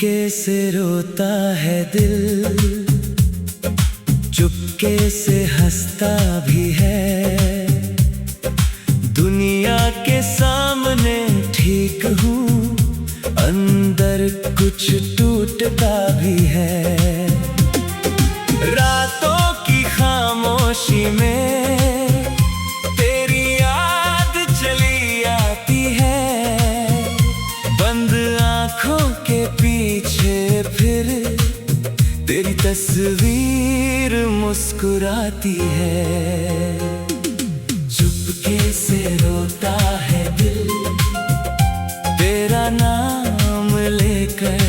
चुपके से रोता है दिल, चुपके से हंसता भी है। दुनिया के सामने ठीक हूँ, अंदर कुछ टूटता भी है। रातों की खामोशी में तेरी याद चली आती है। बंद आँखों के पीछे फिर तेरी तस्वीर मुस्कुराती है। चुपके से रोता है दिल तेरा नाम लेकर,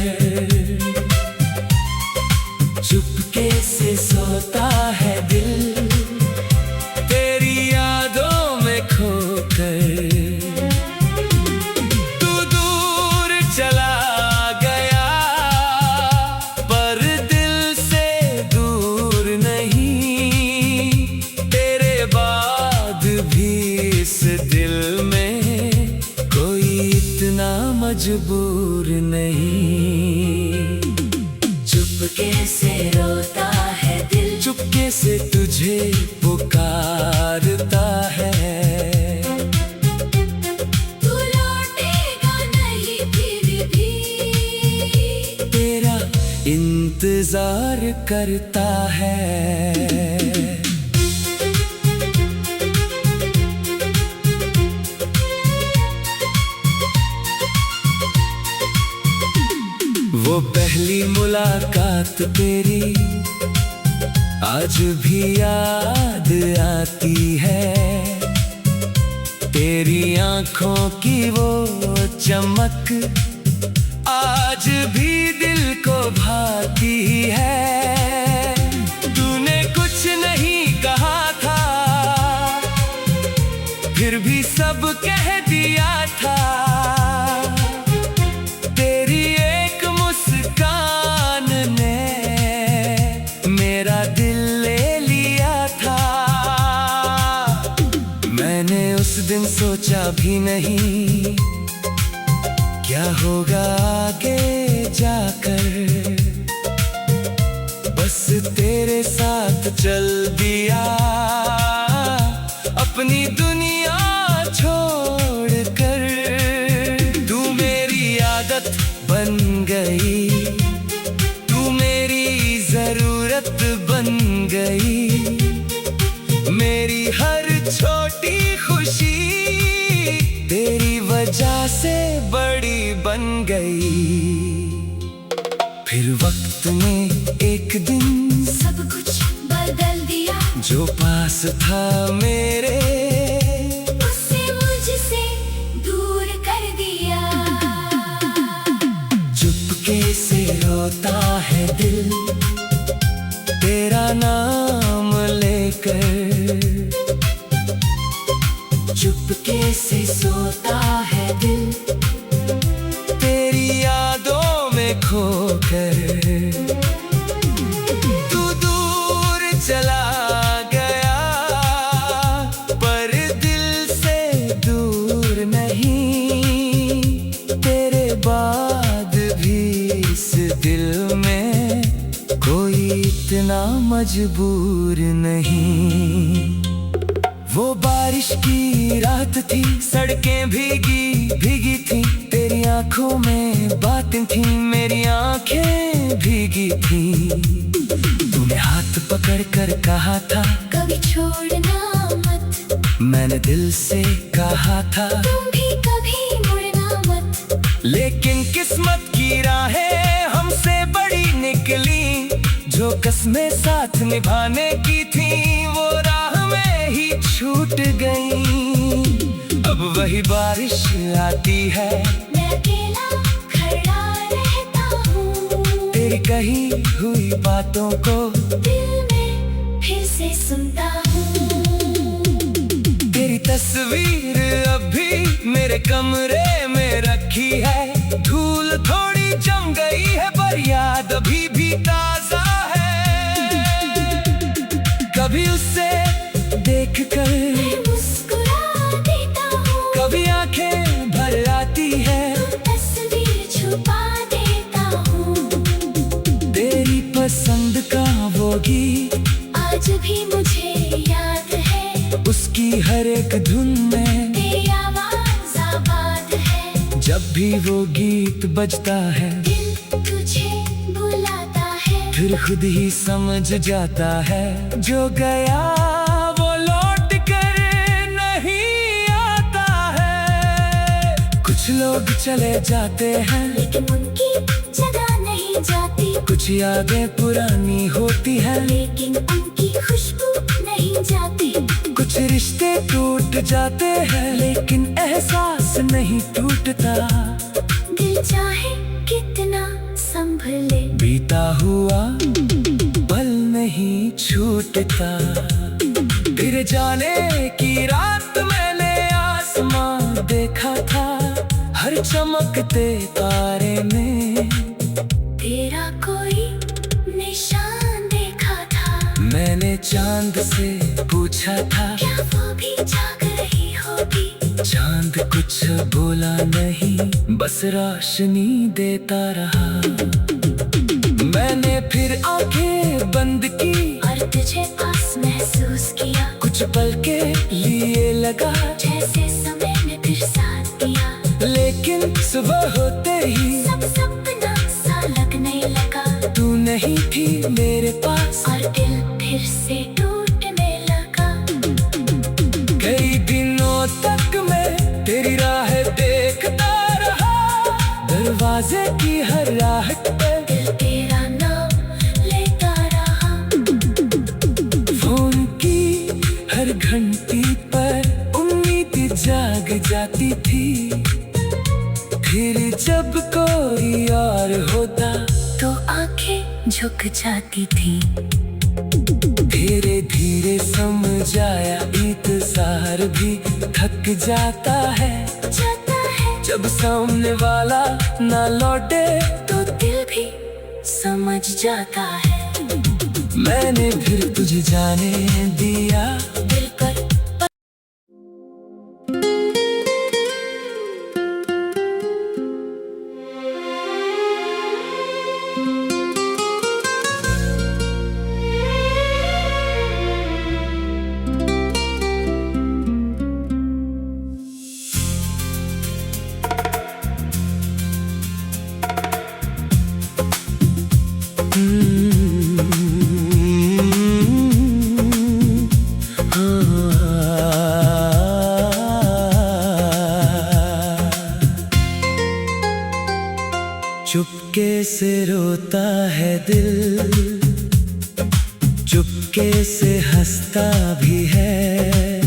चुपके से सोता है दिल तेरी यादों में खोकर। तू दूर चला गया पर दिल से दूर नहीं, तेरे बाद भी इस दिल में कोई इतना मजबूर नहीं। चुपके से रोता है दिल, चुपके से तुझे पुकारता है। तू लौटेगा नहीं फिर भी तेरा इंतजार करता है। वो पहली मुलाकात तेरी आज भी याद आती है। तेरी आंखों की वो चमक आज भी दिल को भाती है। तूने कुछ नहीं कहा था फिर भी सब कह दिया था। उस दिन सोचा भी नहीं क्या होगा आगे जाकर, बस तेरे साथ चल दिया अपनी दुनिया छोड़कर। तू मेरी आदत बन गई, तू मेरी जरूरत बन गई, मेरी हर छोटी खुशी तेरी वजह से बड़ी बन गई। फिर वक्त ने एक दिन सब कुछ बदल दिया, जो पास था मेरे उससे मुझसे दूर कर दिया। चुपके से रोता है दिल तेरा नाम लेकर, चुपके से सोता है दिल तेरी यादों में खोकर। तू दूर चला गया पर दिल से दूर नहीं, तेरे बाद भी इस दिल में कोई इतना मजबूर नहीं। वो बारिश की रात थी, सड़कें भीगी भीगी थी, तेरी आंखों में बातें थी, मेरी आंखें भीगी थी। तूने हाथ पकड़ कर कहा था कभी छोड़ना मत, मैंने दिल से कहा था तुम भी कभी मुड़ना मत। लेकिन किस्मत की राहें हमसे बड़ी निकली, जो कसमें साथ निभाने की थी वो राह में ही छूट गई। अब वही बारिश आती है, मैं अकेला खड़ा रहता हूँ, तेरी कही हुई बातों को दिल में फिर से सुनता हूँ। तेरी तस्वीर अब भी मेरे कमरे में रखी है, धूल थोड़ी जम गई है पर याद अभी भी ताजा है। कभी उससे देख कर मुस्कुरा देता हूँ, कभी आंखें भर आती है, तस्वीर छुपा देता हूँ। हर एक धुन में तेरी आवाज आबाद है। जब भी वो गीत बजता है दिल तुझे बुलाता है। फिर खुद ही समझ जाता है, जो गया वो लौट कर नहीं आता है। कुछ लोग चले जाते हैं लेकिन उनकी जगह नहीं जाती। कुछ यादें पुरानी होती हैं लेकिन उनकी खुशबू नहीं जाती। कुछ रिश्ते टूट जाते हैं लेकिन एहसास नहीं टूटता। दिल चाहे कितना संभले, बीता हुआ पल नहीं छूटता। फिर जाने की रात मैंने आसमां देखा था, हर चमकते तारे में तेरा कोई निशान देखा था। मैंने चांद से पूछा था, क्या वो भी जाग रही होगी। चांद कुछ बोला नहीं, बस रोशनी देता रहा। मैंने फिर आंखें बंद की और तुझे पास महसूस किया। कुछ पल के लिए लगा जैसे समय ने फिर साथ दिया। लेकिन सुबह होते ही सब सपना सा लगने लगा। तू नहीं थी मेरे पास और दिल फिर से टूटने लगा। कई दिनों तक मैं तेरी राह देखता रहा, दरवाजे की हर राहत पे दिल तेरा नाम लेता रहा। फोन की हर घंटी पर उम्मीद जाग जाती थी। फिर जब कोई और होता तो आंखें झुक जाती थी। धीरे धीरे समझ आया, इंतजार भी थक जाता है। जब सामने वाला ना लौटे तो दिल भी समझ जाता है। मैंने फिर तुझे जाने दिया। दिल पर चुपके से रोता है दिल, चुपके से हंसता भी है।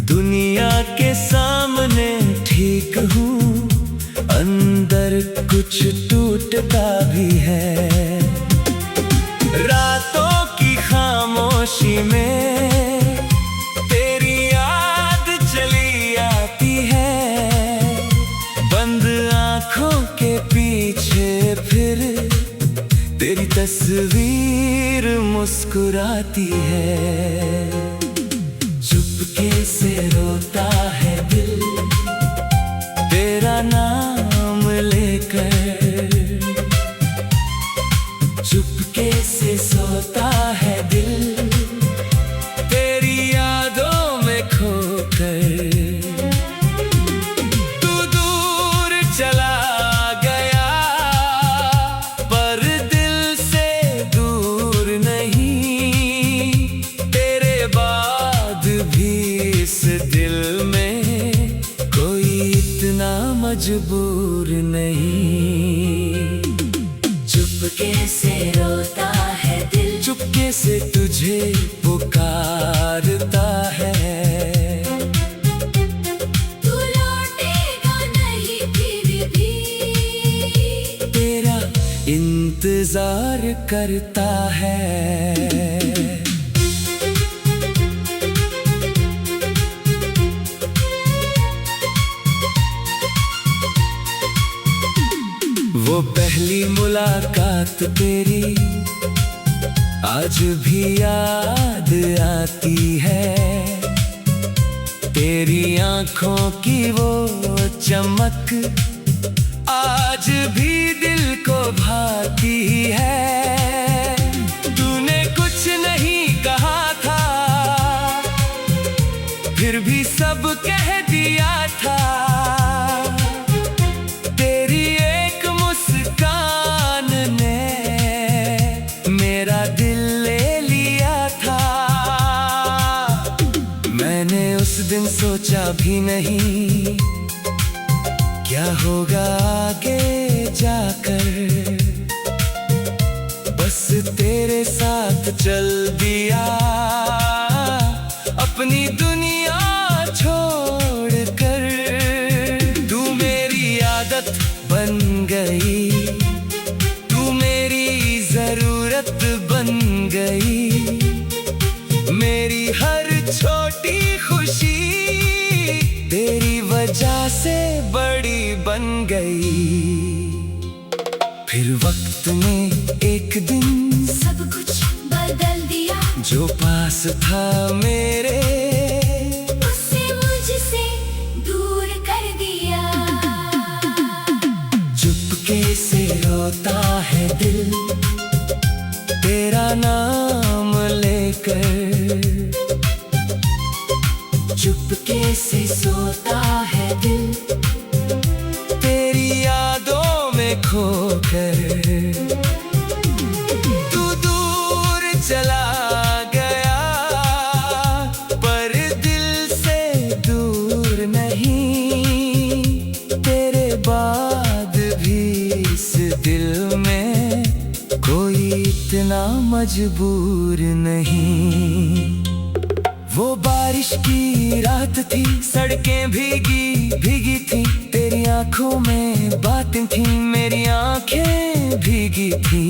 दुनिया के सामने ठीक हूँ, अंदर कुछ टूटता भी है। रातों की खामोशी में तेरी याद चली आती है। बंद आँखों के पीछे फिर तेरी तस्वीर मुस्कुराती है। चुपके से रोता है दिल तेरा नाम लेकर। चुपके से सोता है दिल तेरी यादों में खोकर। तू दूर चला गया पर दिल से दूर नहीं। तेरे बाद भी इस दिल में कोई इतना मजबूर नहीं। चुपके से रोता है दिल, चुपके से तुझे पुकारता है। तू लौटेगा नहीं फिर भी, तेरा इंतजार करता है। वो पहली मुलाकात तेरी आज भी याद आती है। तेरी आंखों की वो चमक आज भी दिल को भाती है। तूने कुछ नहीं कहा था फिर भी सब कह दिया था। तेरी एक मुस्कान ने मेरा दिल ले लिया था। मैंने उस दिन सोचा भी नहीं क्या होगा आगे जाकर, बस तेरे साथ चल दिया अपनी दुनिया छोड़कर। तू मेरी आदत बन गई, तू मेरी जरूरत बन गई, मेरी हर छोटी खुशी तेरी वजह से बड़ी बन गई। फिर वक्त ने एक दिन सब कुछ बदल दिया, जो पास था मेरे उससे मुझसे दूर कर दिया। चुपके से रोता है दिल तेरा नाम लेकर, चुपके से सोता है दिल तेरी यादों में खोकर। तू दूर चला गया पर दिल से दूर नहीं, तेरे बाद भी इस दिल में कोई इतना मजबूर नहीं। वो बारिश की रात थी, सड़कें भीगी भीगी थी, तेरी आंखों में बातें थी, मेरी आंखें भीगी थी।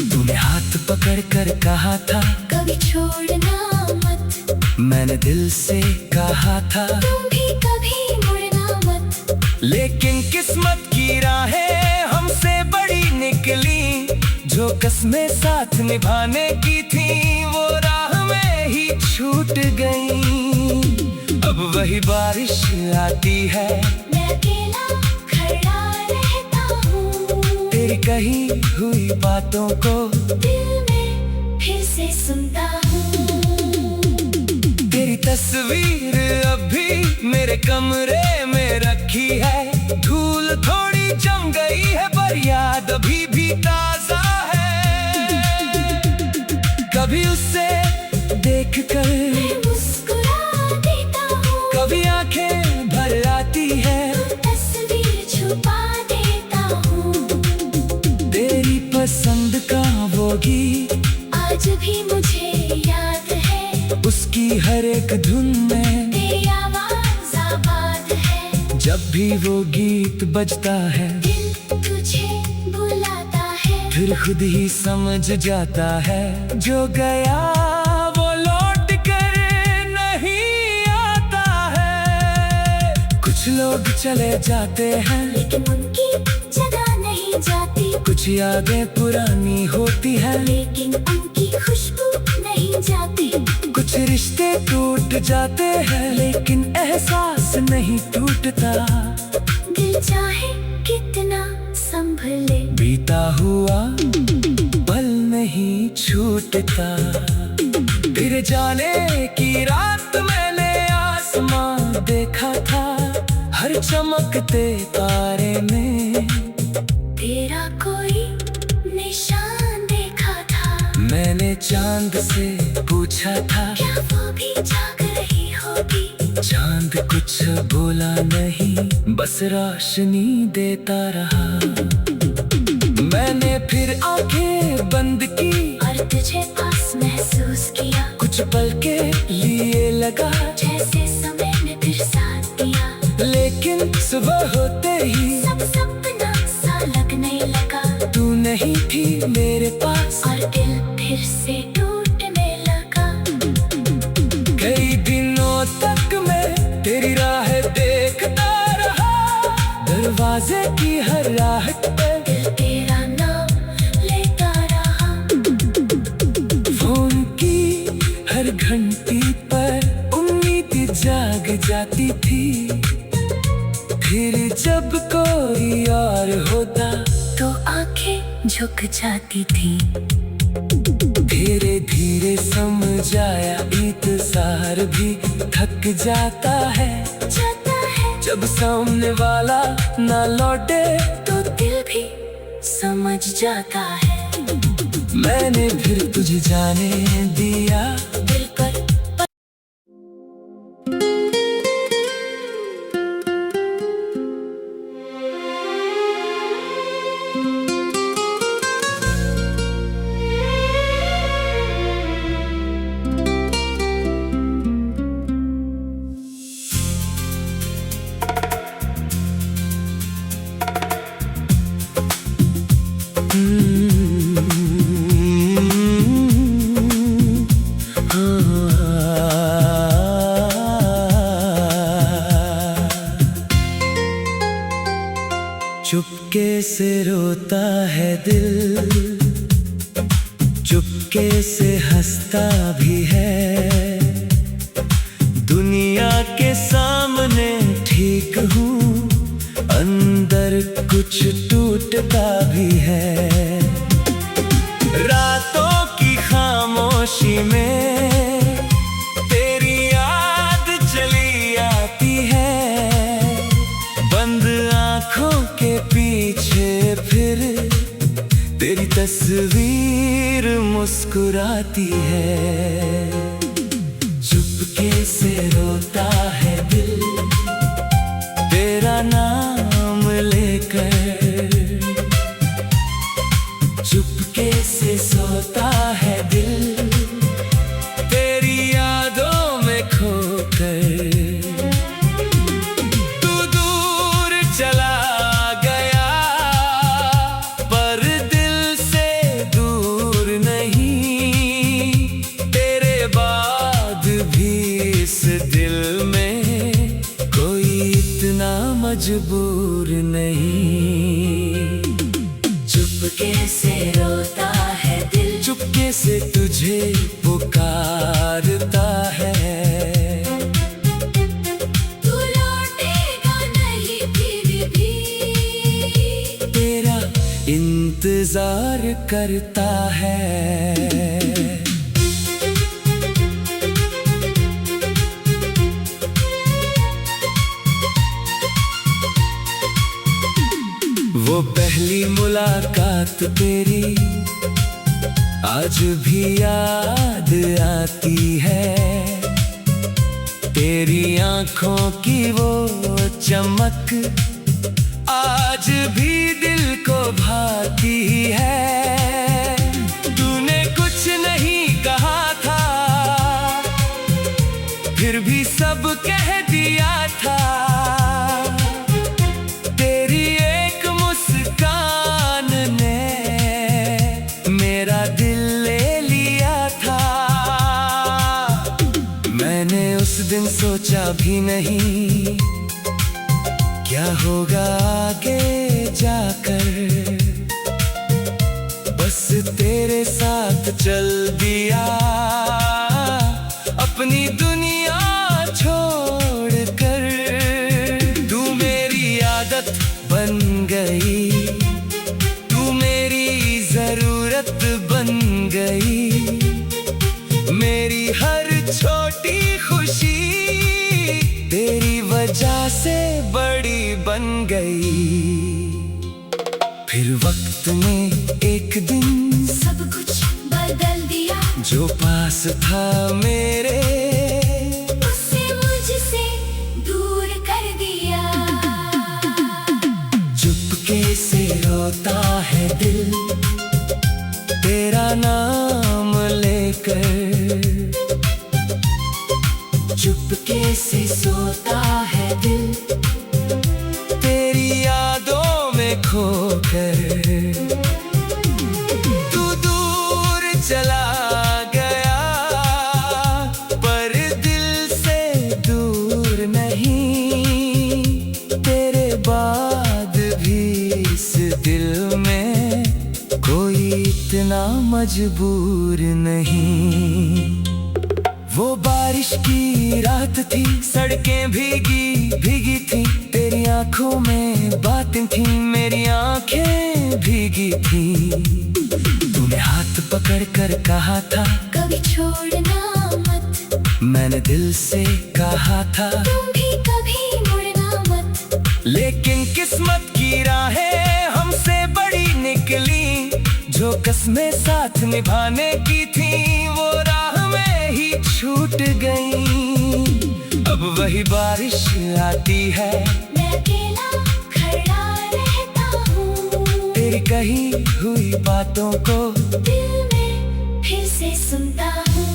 तूने हाथ पकड़ कर कहा था कभी छोड़ना मत, मैंने दिल से कहा था तुम भी कभी मुड़ना मत। लेकिन किस्मत की राहें हमसे बड़ी निकली, जो कस्में साथ निभाने की थी वो राह में ही छूट गई। अब वही बारिश आती है, मैं अकेला खड़ा रहता हूँ, तेरी कही हुई बातों को दिल में फिर से सुनता हूँ। तेरी तस्वीर अब भी मेरे कमरे में रखी है, धूल थोड़ी जम गई है पर याद अभी भी ताजा है। कभी उससे देख कर मैं मुस्कुरा देता हूँ, कभी आंखें भर आती है, तस्वीर छुपा देता हूँ। तेरी पसंद का वो गीत आज भी मुझे याद है, उसकी हर एक धुन में तेरी आवाज़ आबाद है। जब भी वो गीत बजता है दिल तुझे बुलाता है, फिर खुद ही समझ जाता है, जो गया वो लौट कर नहीं आता है। कुछ लोग चले जाते हैं लेकिन उनकी जगह नहीं जाती, कुछ यादें पुरानी होती है, लेकिन उनकी खुशबू नहीं जाती। कुछ रिश्ते टूट जाते हैं लेकिन एहसास नहीं टूटता। दिल चाहे कितना संभले, बीता हुआ पल नहीं छूटता। फिर जाने की रात मैंने आसमां देखा था, हर चमकते तारे में तेरा कोई निशान देखा था। मैंने चांद से पूछा था क्या वो भी जाग रही होगी, चांद कुछ बोला नहीं, बस रोशनी देता रहा। मैंने फिर आंखें बंद की और तुझे पास महसूस किया, कुछ पल के लिए लगा जैसे समय ने फिर साथ दिया। लेकिन सुबह होते ही सब सपना सा लगने लगा, तू नहीं थी मेरे पास और दिल फिर से टूटने लगा। कई दिनों तक मैं तेरी राह देखता रहा, दरवाजे की हर राहत पे दिल तेरा नाम लेता रहा। फोन की हर घंटी पर उम्मीद जाग जाती थी, फिर जब कोई और होता तो आंखें झुक जाती थी। धीरे धीरे समझ आया इंतजार भी थक जाता है। जब सामने वाला ना लौटे तो दिल भी समझ जाता है। मैंने फिर तुझे जाने दिया। दिल पर चुपके से रोता है दिल, चुपके से हंसता भी है। दुनिया के सामने ठीक हूँ, अंदर कुछ टूटता भी है। रातों की खामोशी में तेरी याद चली आती है। बंद आँखों के पीछे फिर तेरी तस्वीर मुस्कुराती है। चुपके से रोता है दिल तेरा नाम लेकर, चुपके से सोता है दिल तेरी यादों में खोकर। तू दूर चला गया पर दिल से दूर नहीं, तेरे बाद भी इस दिल में कोई इतना मजबूर नहीं। चुपके से रोता है दिल, चुपके से तुझे पुकारता है। तू लौटेगा नहीं फिर भी तेरा इंतजार करता है। वो पहली मुलाकात तेरी आज भी याद आती है। तेरी आंखों की वो चमक आज भी दिल को भाती है। तूने कुछ नहीं कहा था फिर भी सब कह दिया था। तेरी एक मुस्कान ने मेरा दिल ले लिया था। मैंने उस दिन सोचा भी नहीं क्या होगा आगे जाकर, बस तेरे साथ चल दिया अपनी दुनिया छोड़कर। तू मेरी आदत बन गई, तू मेरी जरूरत बन गई, मेरी हर छोटी खुशी तेरी वजह से बड़ी बन गई। फिर वक्त ने एक दिन सब कुछ बदल दिया। जो पास था मेरे उससे मुझसे दूर कर दिया। चुपके से रोता है दिल तेरा नाम लेकर, चुपके से सोता है दिल तेरी यादों में खोकर। तू दूर चला गया पर दिल से दूर नहीं, तेरे बाद भी इस दिल में कोई इतना मजबूर नहीं। वो बारिश की रात थी, सड़कें भीगी भीगी थी, तेरी आंखों में बातें थी, मेरी आंखें भीगी थी। तूने हाथ पकड़ कर कहा था कभी छोड़ना मत, मैंने दिल से कहा था तुम भी कभी मुड़ना मत। लेकिन किस्मत की राहें हमसे बड़ी निकली, जो कस्में साथ निभाने की थी वो राह में ही छूट गई। अब वही बारिश आती है, मैं अकेला खड़ा रहता हूँ, तेरी कही हुई बातों को दिल में फिर से सुनता हूँ।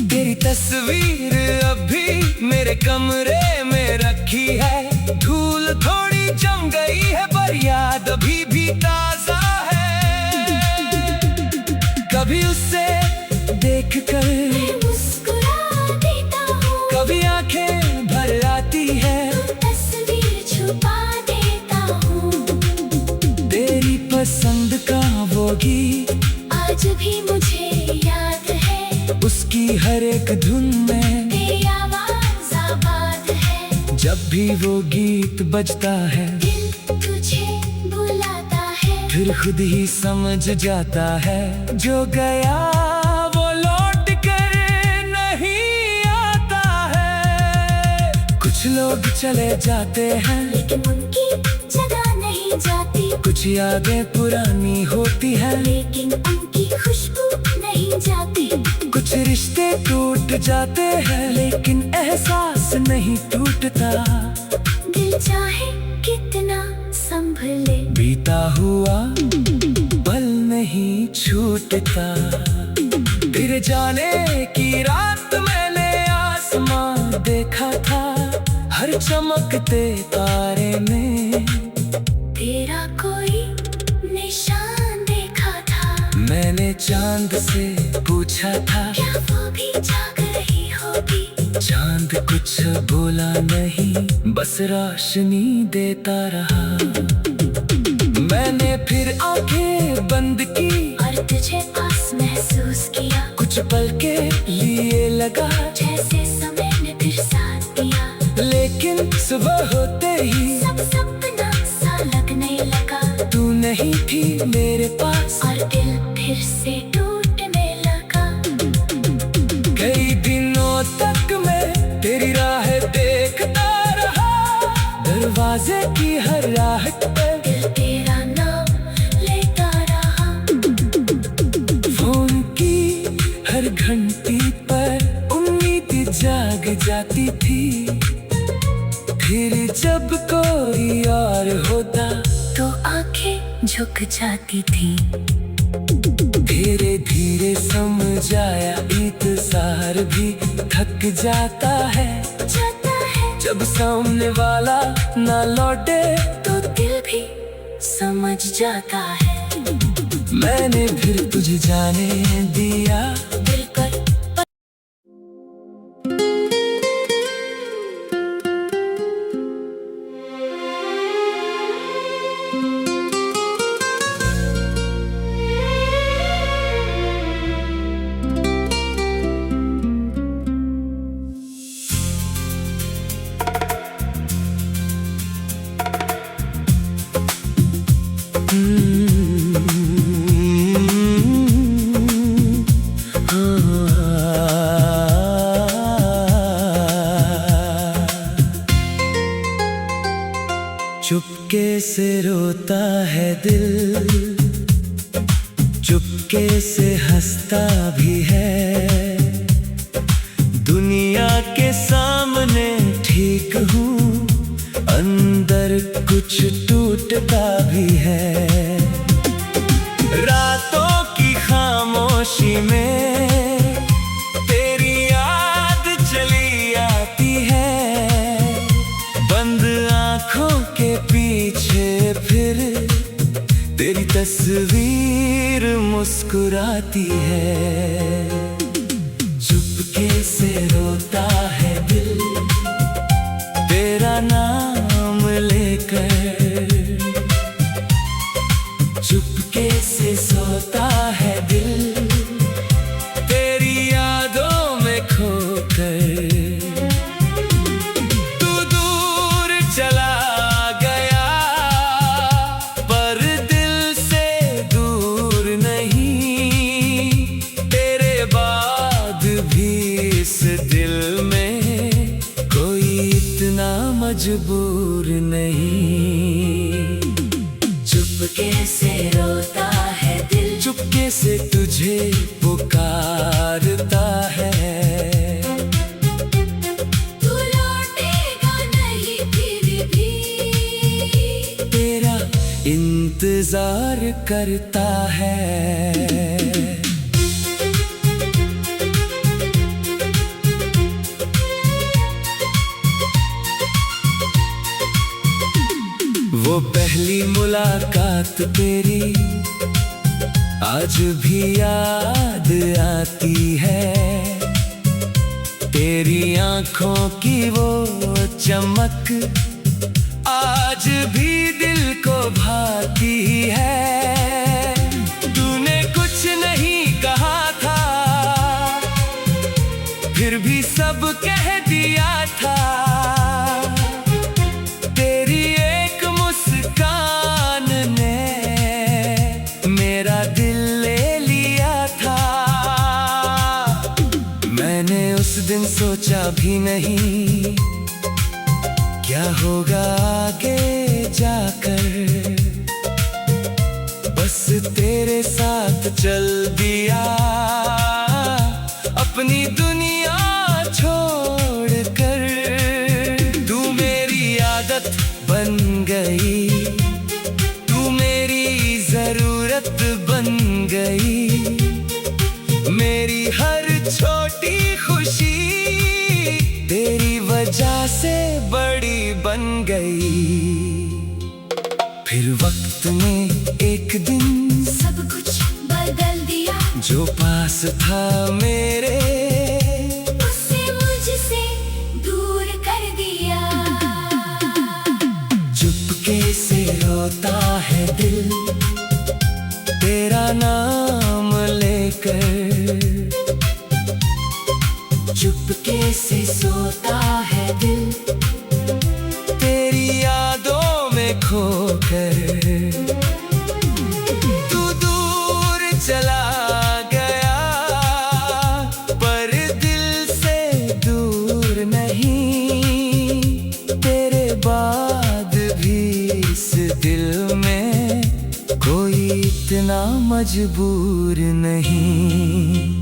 तेरी तस्वीर अब भी मेरे कमरे में रखी है, धूल थोड़ी जम गई है पर याद अभी भी ताजा है। कभी उसे देख कर मैं मुस्कुरा देता हूँ, कभी आंखें भर आती है, तस्वीर छुपा देता हूँ। तेरी पसंद का वो गीत आज भी मुझे याद है, उसकी हर एक धुन में तेरी आवाज आबाद है। जब भी वो गीत बजता है दिल तुझे बुलाता है, फिर खुद ही समझ जाता है, जो गया वो लौट कर नहीं आता है। कुछ लोग चले जाते हैं लेकिन उनकी जगह नहीं जाती, कुछ यादें पुरानी होती है, लेकिन उनकी खुशबू नहीं जाती। कुछ रिश्ते टूट जाते हैं लेकिन एहसास नहीं टूटता। दिल चाहे कितना संभले, बीता हुआ पल नहीं छूटता। फिर जाने की रात मैंने आसमां देखा था, हर चमकते तारे में तेरा कोई निशान देखा था। मैंने चांद से पूछा था, क्या वो भी जाग रही होगी? चांद कुछ बोला नहीं, बस रोशनी देता रहा। मैंने फिर आंखें बंद की और तुझे पास महसूस किया, कुछ पल के लिए लगा जैसे समय ने फिर साथ दिया। लेकिन सुबह होते ही सब सपना सा लगने लगा, तू नहीं थी मेरे पास और दिल फिर से टूटने लगा। कई दिनों तक मैं तेरी राह देखता रहा, दरवाजे की हर राहत पे दिल तेरा नाम लेता रहा। फोन की हर घंटी पर उम्मीद जाग जाती थी, फिर जब कोई और होता तो आंखें झुक जाती थी। धीरे धीरे समझ आया इंतजार भी थक जाता है, जब सामने वाला ना लौटे तो दिल भी समझ जाता है। मैंने फिर तुझे जाने दिया, दिल पर चुपके से रोता है दिल, चुपके से हंसता भी है। दुनिया के सामने ठीक हूँ, अंदर कुछ टूटता भी है। रातों की खामोशी में तेरी याद चली आती है, बंद आँखों के पीछे फिर तेरी तस्वीर मुस्कुराती है। चुपके से रोता है दिल तेरा नाम लेकर, चुपके से सोता है दिल तेरी यादों में खोकर। तू दूर चला गया पर दिल से दूर मजबूर नहीं। चुपके से रोता है दिल, चुपके से तुझे पुकारता है। तू लौटेगा नहीं फिर भी, तेरा इंतजार करता है। वो पहली मुलाकात तेरी आज भी याद आती है। तेरी आंखों की वो चमक आज भी दिल को भाती है। तूने कुछ नहीं कहा था, फिर भी सब कह दिया था। दिन सोचा भी नहीं क्या होगा आगे जाकर, बस तेरे साथ चल दिया अपनी दुनिया छोड़कर। तू मेरी आदत बन गई, तू मेरी जरूरत बन गई। मेरी हर छोटी खुशी तेरी वजह से बड़ी बन गई। फिर वक्त ने एक दिन सब कुछ बदल दिया। जो पास था मेरे उससे मुझसे दूर कर दिया। चुपके से रोता है दिल तेरा नाम लेकर। चुपके से सोता है दिल तेरी यादों में खोकर। तू दूर चला गया पर दिल से दूर नहीं। तेरे बाद भी इस दिल में कोई इतना मजबूर नहीं।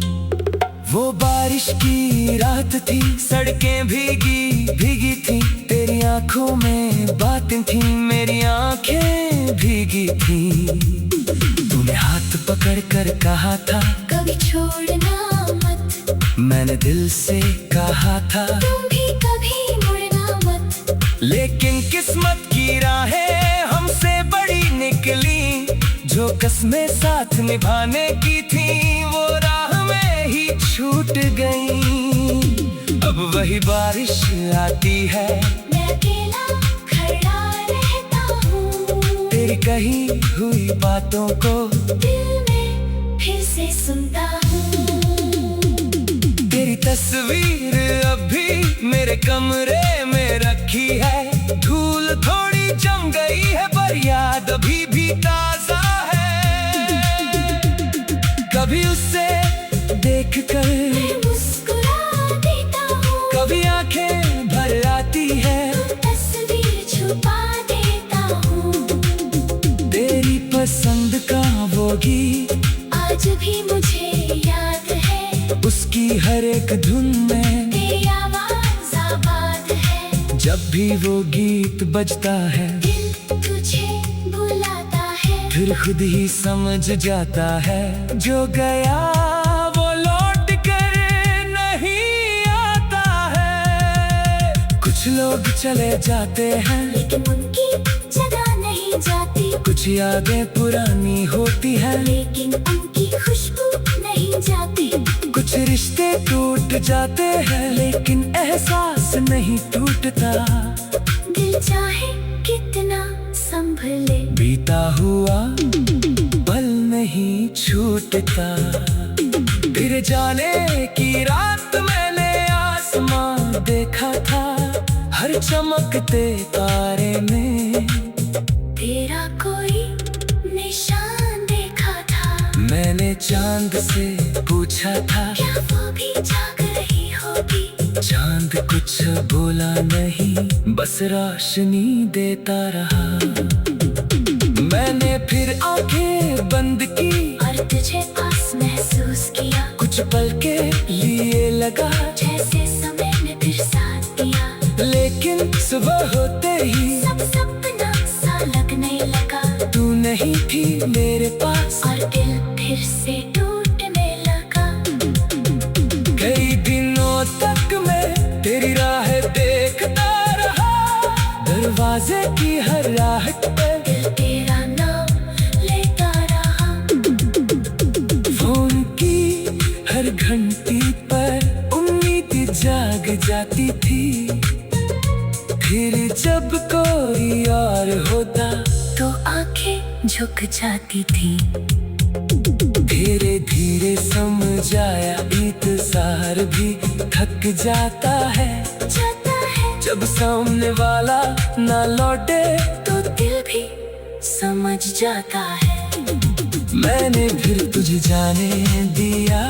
वो बारिश की रात थी, सड़कें भीगी भीगी थी। तेरी आंखों में बातें थी, मेरी आंखें भीगी थी। तूने हाथ पकड़ कर कहा था कभी छोड़ना मत। मैंने दिल से कहा था तुम भी कभी मुड़ना मत। लेकिन किस्मत की राहें हमसे बड़ी निकली। जो कस्में साथ निभाने की थी वो राह में ही छूट गई। अब वही बारिश आती है, मैं अकेला खड़ा रहता हूँ। तेरी कही हुई बातों को दिल में फिर से सुनता हूँ। तेरी तस्वीर अब भी मेरे कमरे में रखी है। धूल थोड़ी जम गई है पर याद अभी भी ताजा है। कभी उससे देख कर मैं मुस्कुरा देता हूँ। कभी आंखें भर आती है, तस्वीर छुपा देता हूँ। तेरी पसंद का वो गीत आज भी मुझे याद है। उसकी हर एक धुन में तेरी आवाज़ आबाद है। जब भी वो गीत बजता है दिल तुझे बुलाता है। फिर खुद ही समझ जाता है जो गया वो लौट कर नहीं आता है। कुछ लोग चले जाते हैं लेकिन उनकी जगह नहीं जाती। कुछ यादें पुरानी होती है लेकिन उनकी खुशबू नहीं जाती। कुछ रिश्ते टूट जाते हैं लेकिन एहसास नहीं टूटता। दिल चाहे कितना संभले, बीता हुआ पल नहीं छूटता। फिर जाने की रात मैंने आसमां देखा था, हर चमकते तारे में तेरा कोई निशान देखा था। मैंने चांद से पूछा था क्या वो भी जाग रही होगी। चांद कुछ बोला नहीं, बस रोशनी देता रहा। मैंने फिर आंखें बंद की और तुझे पास महसूस किया। कुछ पल के लिए लगा जैसे समय ने फिर साथ दिया। लेकिन सुबह होते ही सब सपना सा लगने लगा। तू नहीं थी मेरे पास और दिल फिर से टूटने लगा। कई दिनों तक मैं तेरी राह देखता रहा। दरवाजे की हर राहत पर दिल तेरा नाम लेता रहा। फोन की हर घंटी पर उम्मीद जाग जाती थी। फिर जब कोई और होता तो आंखें झुक जाती थी। धीरे धीरे समझ आया इंतजार भी थक जाता है। जब सामने वाला ना लौटे तो दिल भी समझ जाता है। मैंने फिर तुझे जाने दिया।